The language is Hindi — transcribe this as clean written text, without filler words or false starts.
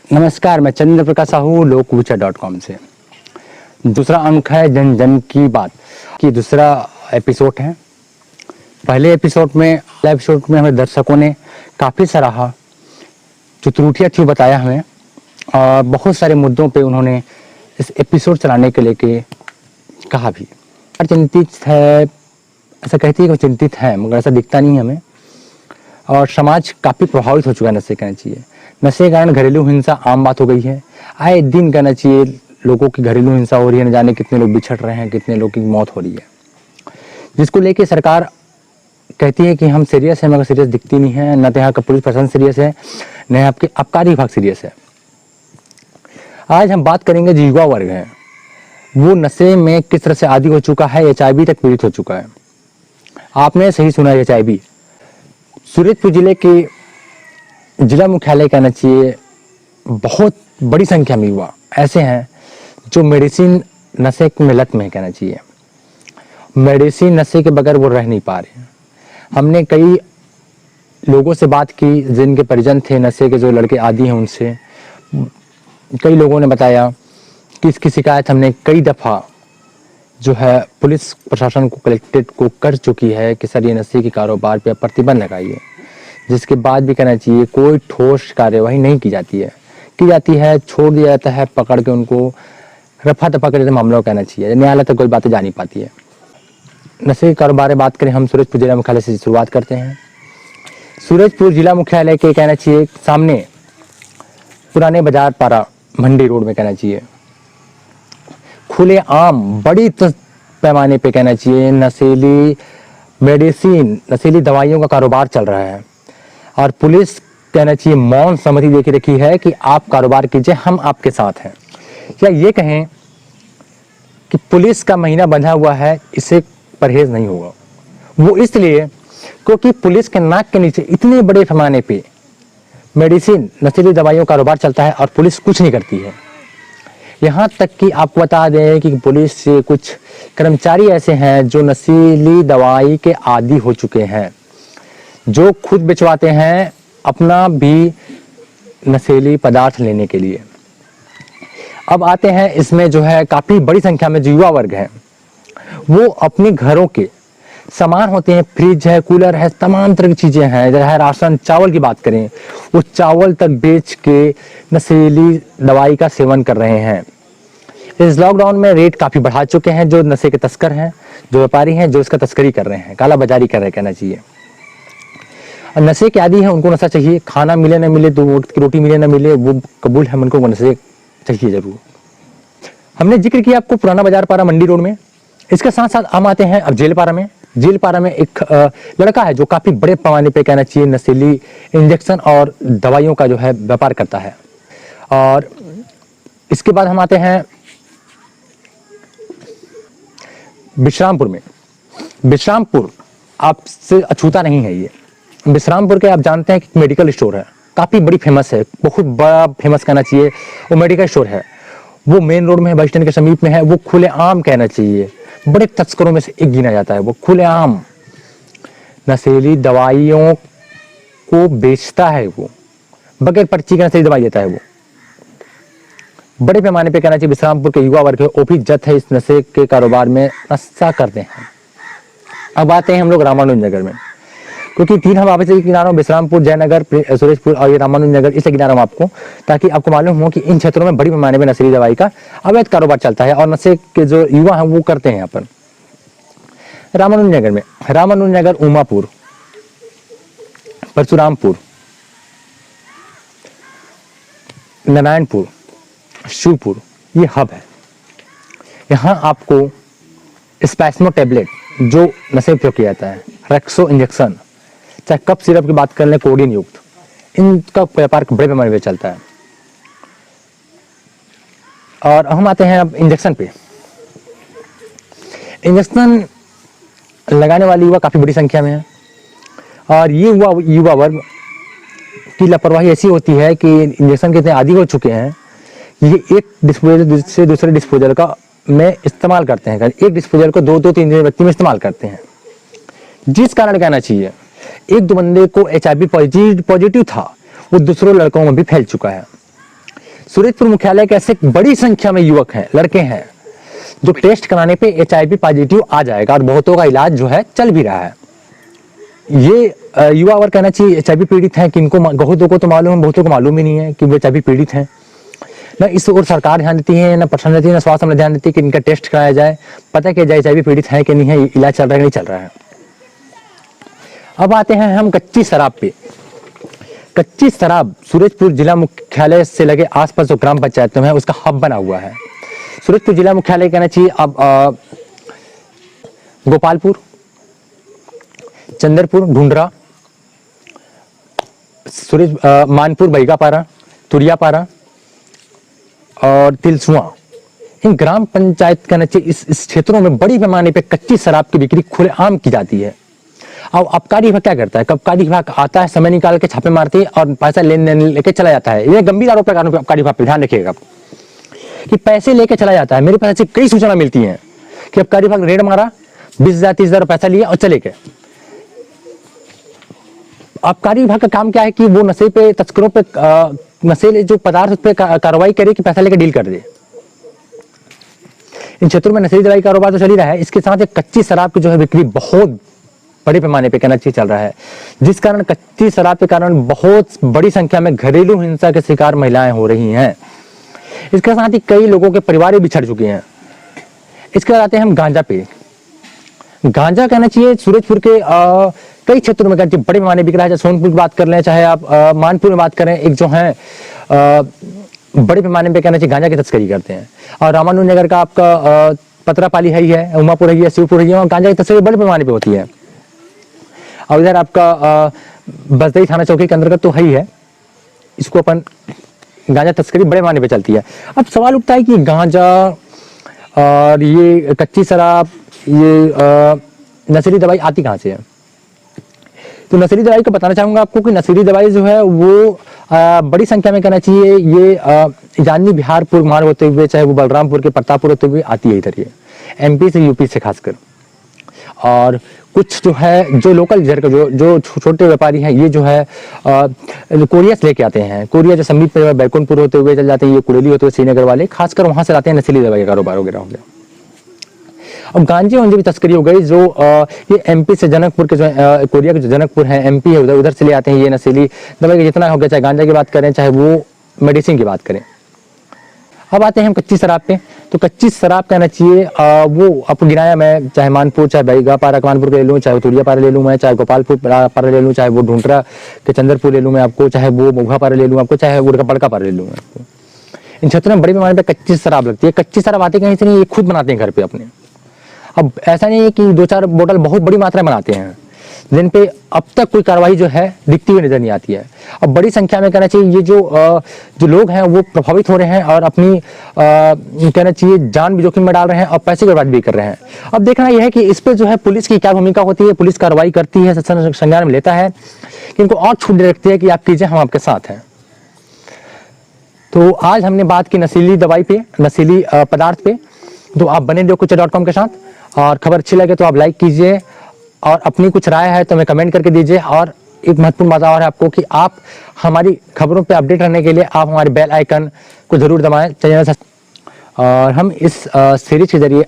नमस्कार, मैं चंद्र प्रकाश साहू लोकविचार.com से। दूसरा अंक है जन जन की बात की दूसरा एपिसोड है। पहले एपिसोड में हमें दर्शकों ने काफ़ी सराहा, जो त्रुटियाँ थी बताया हमें, और बहुत सारे मुद्दों पे उन्होंने इस एपिसोड चलाने के लिए कहा भी। चिंतित है, ऐसा कहती है कि चिंतित है, मगर ऐसा दिखता नहीं है हमें। और समाज काफ़ी प्रभावित हो चुका है नशे, कहना चाहिए। नशे के कारण घरेलू हिंसा आम बात हो गई है। आए दिन कहना चाहिए लोगों की घरेलू हिंसा हो रही है, न जाने कितने लोग बिछड़ रहे हैं, कितने लोग की मौत हो रही है, जिसको लेके सरकार कहती है कि हम सीरियस हैं, मगर सीरियस दिखती नहीं है। न तो यहाँ का पुलिस प्रशासन सीरियस है, न आपके आबकारी विभाग सीरियस है। आज हम बात करेंगे जो युवा वर्ग है, वो नशे में किस तरह से आदी हो चुका है, HIV तक पीड़ित हो चुका है। आपने सही सुना, HIV। सूरजपुर जिले के जिला मुख्यालय कहना चाहिए बहुत बड़ी संख्या में युवा ऐसे हैं जो मेडिसिन नशे में लत में, कहना चाहिए। मेडिसिन नशे के बगैर वो रह नहीं पा रहे हैं। हमने कई लोगों से बात की जिनके परिजन थे नशे के, जो लड़के आदी हैं, उनसे कई लोगों ने बताया कि इसकी शिकायत हमने कई दफ़ा जो है पुलिस प्रशासन को, कलेक्ट्रेट को कर चुकी है कि सर ये नशे के कारोबार पे प्रतिबंध लगाइए, जिसके बाद भी कहना चाहिए कोई ठोस कार्यवाही नहीं की जाती है, छोड़ दिया जाता है, पकड़ के उनको रफा दफा कर देते मामलों, कहना चाहिए। न्यायालय तक कोई बातें जा नहीं पाती है। नशे के कारोबार में बात करें, हम सूरजपुर जिला मुख्यालय से शुरुआत करते हैं। सूरजपुर जिला मुख्यालय के कहना चाहिए सामने पुराने बाजार पारा मंडी रोड में, कहना चाहिए खुले आम बड़ी पैमाने पे, कहना चाहिए नशीली मेडिसिन, नशीली दवाइयों का कारोबार चल रहा है। और पुलिस कहना चाहिए मौन सहमति दे के रखी है कि आप कारोबार कीजिए, हम आपके साथ हैं। या ये कहें कि पुलिस का महीना बंधा हुआ है, इससे परहेज नहीं होगा। वो इसलिए क्योंकि पुलिस के नाक के नीचे इतने बड़े पैमाने पे मेडिसिन, नशीली दवाइयों का कारोबार चलता है और पुलिस कुछ नहीं करती है। यहाँ तक कि आपको बता दें कि पुलिस से कुछ कर्मचारी ऐसे हैं जो नशीली दवाई के आदी हो चुके हैं, जो खुद बेचवाते हैं अपना भी नशीली पदार्थ लेने के लिए। अब आते हैं इसमें जो है काफ़ी बड़ी संख्या में जो युवा वर्ग है, वो अपने घरों के सामान होते हैं, फ्रिज है, कूलर है, तमाम तरह की चीज़ें हैं, चाहे राशन चावल की बात करें, वो चावल तक बेच के नशीली दवाई का सेवन कर रहे हैं। इस लॉकडाउन में रेट काफ़ी बढ़ा चुके हैं। जो नशे के तस्कर हैं, जो व्यापारी हैं, जो इसका तस्करी कर रहे हैं, काला बाजारी कर रहे हैं, कहना चाहिए। और नशे के आदी हैं, उनको नशा चाहिए। खाना मिले ना मिले, 2 वक्त की रोटी मिले ना मिले, वो कबूल है, उनको नशे चाहिए जरूर। हमने जिक्र किया आपको पुराना बाजार पारा मंडी रोड में। इसके साथ साथ हम आते हैं अब जेलपारा में। जेलपारा में एक लड़का है जो काफ़ी बड़े पैमाने पे, कहना चाहिए नशीली इंजेक्शन और दवाइयों का जो है व्यापार करता है। और इसके बाद हम आते हैं विश्रामपुर में। विश्रामपुर आपसे अछूता नहीं है। ये विश्रामपुर के आप जानते हैं कि मेडिकल स्टोर है, काफ़ी बड़ी फेमस है, बहुत बड़ा फेमस कहना चाहिए वो मेडिकल स्टोर है। वो मेन रोड में है, बस स्टैंड के समीप में है। वो खुलेआम कहना चाहिए बड़े तस्करों में से एक गिना जाता है। वो खुलेआम नशीली दवाइयों को बेचता है, वो बगैर पर्ची के नशीली दवाई देता है। वो बड़े पैमाने पे कहना चाहिए विश्रामपुर के युवा वर्ग है, वो भी जत है इस नशे के कारोबार में, नशा करते हैं। अब आते हैं हम लोग रामानुज नगर में, क्योंकि 3 हम आपस के किनारों, विश्रामपुर, जयनगर, सूरजपुर और ये रामानुज नगर, इसके किनारों में आपको, ताकि आपको मालूम हो कि इन क्षेत्रों में बड़ी पैमाने में नशीली दवाई का अवैध कारोबार चलता है और नशे के जो युवा हैं वो करते हैं। यहाँ पर रामानुज नगर में, रामानुज नगर, उमापुर, परशुरामपुर, नारायणपुर, शिवपुर, ये हब है। यहाँ आपको स्पैस्मो टैबलेट जो नशे में उपयोग किया जाता है, रेक्सो इंजेक्शन, चाहे कप सिरप की बात कर लें, कोडिन युक्त, इनका व्यापार बड़े पैमाने पे चलता है। और हम आते हैं अब इंजेक्शन पे। इंजेक्शन लगाने वाली युवा काफ़ी बड़ी संख्या में है, और ये युवा वर्ग की लापरवाही ऐसी होती है कि इंजेक्शन के इतने आदी हो चुके हैं, ये एक डिस्पोजल से दूसरे डिस्पोजल का में इस्तेमाल करते हैं। एक डिस्पोजल को 2-3 व्यक्ति में इस्तेमाल करते हैं, जिस कारण कहना चाहिए 1-2 बंदे को HIV पॉजिटिव था, वो दूसरों लड़कों में भी फैल चुका है। सूरजपुर मुख्यालय के ऐसे बड़ी संख्या में युवक हैं, लड़के हैं जो टेस्ट कराने पे HIV पॉजिटिव आ जाएगा और बहुतों का इलाज जो है चल भी रहा है। ये युवा वर्ग कहना चाहिए HIV पीड़ित हैं, किनको बहुतों को तो मालूम है, बहुतों को मालूम ही नहीं है कि वो HIV पीड़ित हैं। न इस ओर सरकार ध्यान देती है, न प्रशासन देती है, न स्वास्थ्य में ध्यान देती है कि इनका टेस्ट कराया जाए, पता किया जाए HIV पीड़ित है कि नहीं है, इलाज चल रहा है कि नहीं चल रहा है। अब आते हैं हम कच्ची शराब पे। कच्ची शराब सूरजपुर जिला मुख्यालय से लगे आसपास जो ग्राम पंचायतों में उसका हब बना हुआ है। सूरजपुर जिला मुख्यालय कहना चाहिए अब गोपालपुर, चंद्रपुर, ढूंढरा, मानपुर, बैगापारा, तुरियापारा और तिलसुआ, इन ग्राम पंचायत कहना चाहिए इस क्षेत्रों में बड़ी पैमाने पे कच्ची शराब की बिक्री खुलेआम की जाती है। अब आबकारी विभाग क्या करता है? आबकारी विभाग आता है, समय निकाल के छापे मारती है और पैसा लेन देन लेके चला जाता है। ये गंभीर आरोप लगा आबकारी विभाग पे, ध्यान रखिएगा कि पैसे लेके चला जाता है। मेरे पास ऐसी कई सूचना मिलती हैं कि आबकारी विभाग ने रेड मारा, 20,000 30,000 पैसा लिया और चले गए। आबकारी विभाग का काम क्या है कि वो नशे पे, तस्करों पे, नशे जो पदार्थ पे कार्रवाई करे कि पैसा लेके डील कर दे। इन क्षेत्रों में नशीली दवाई कारोबार तो चल ही रहा है, इसके साथ एक कच्ची शराब की जो है बिक्री बहुत बड़े पैमाने पे कहना चाहिए चल रहा है, जिस कारण कच्ची शराब के कारण बहुत बड़ी संख्या में घरेलू हिंसा के शिकार महिलाएं हो रही हैं। इसके साथ ही कई लोगों के परिवार बिछड़ चुके हैं। इसके बाद आते हैं हम गांजा पे। गांजा कहना चाहिए सूरजपुर के कई क्षेत्रों में बड़े पैमाने बिक रहा है। चाहे सोनपुर की बात कर लें, चाहे आप मानपुर में बात करें, एक जो है बड़े पैमाने पे कहना चाहिए गांजा की तस्करी करते हैं। और रामानुज नगर का आपका पतरापाली है, उमापुर है, शिवपुर है, वहाँ गांजा की तस्करी बड़े पैमाने पे होती है। और इधर आपका बसदई थाना चौकी के अंतर्गत तो है, इसको अपन गांजा तस्करी बड़े पैमाने पे चलती है। अब सवाल उठता है कि गांजा और ये कच्ची शराब, ये नशीली दवाई आती कहाँ से है? तो नशीली दवाई को बताना चाहूंगा आपको कि नशीली दवाई जो है वो बड़ी संख्या में कहना चाहिए ये जानी बिहारपुर मार्ग होते हुए, चाहे वो बलरामपुर के प्रतापपुर होते हुए आती है इधर, ये MP से UP से खासकर। और कुछ जो है जो लोकल इधर के जो छोटे व्यापारी हैं, ये जो है कोरिया से लेके आते हैं। कोरिया जो समीप में बैकुंठपुर होते हुए चल जाते हैं, ये कुड़ेली होते हुए श्रीनगर वाले, खासकर वहां से लाते हैं नशीली दवाई का कारोबार वगैरह हो गया। अब गांजे वांजे भी तस्करी हो गई, जो ये MP से जनकपुर के जो कोरिया के जो जनकपुर है, MP है, उधर से ले आते हैं ये नशीली दवाई का जितना हो गया, चाहे गांजा की बात करें चाहे वो मेडिसिन की बात करें। अब आते हैं हम कच्ची शराब पे। तो कच्ची शराब कहना चाहिए वो आपको गिनाया मैं, चाहे मानपुर, चाहे बैगापारा मानपुर के ले लूँ, चाहे वो तुरियापारा ले लूँ मैं, चाहे गोपालपुर पारा ले लूँ, चाहे वो ढूंढरा के चंद्रपुर ले लूँ मैं आपको, चाहे वो मोघापारा ले लूँ आपको, चाहे वो बड़का पारा ले लूँ मैं आपको। इन क्षेत्रों में बड़ी पैमाने पे कच्ची शराब लगती है। कच्ची शराब आती कहीं से नहीं, ये खुद बनाते हैं घर पे अपने। अब ऐसा नहीं है कि 2-4 बोतल बहुत बड़ी मात्रा में बनाते हैं, जिन पे अब तक कोई कार्रवाई जो है दिखती हुई नजर नहीं आती है। अब बड़ी संख्या में कहना चाहिए ये जो लोग हैं वो प्रभावित हो रहे हैं और अपनी कहना चाहिए जान भी जोखिम में डाल रहे हैं और पैसे की बर्बादी भी कर रहे हैं। अब देखना यह है कि इस पे जो है पुलिस की क्या भूमिका होती है। पुलिस कार्रवाई करती है, संज्ञान में लेता है कि इनको और छूट दे रखती है कि आप कीजिए, हम आपके साथ हैं। तो आज हमने बात की नशीली दवाई पे, नशीली पदार्थ पे। तो आप बने रहिए kucha.com के साथ, और खबर अच्छी लगे तो आप लाइक कीजिए, और अपनी कुछ राय है तो हमें कमेंट करके दीजिए। और एक महत्वपूर्ण बात और है आपको कि आप हमारी खबरों पे अपडेट रहने के लिए आप हमारे बेल आइकन को जरूर दबाएं। और हम इस सीरीज के जरिए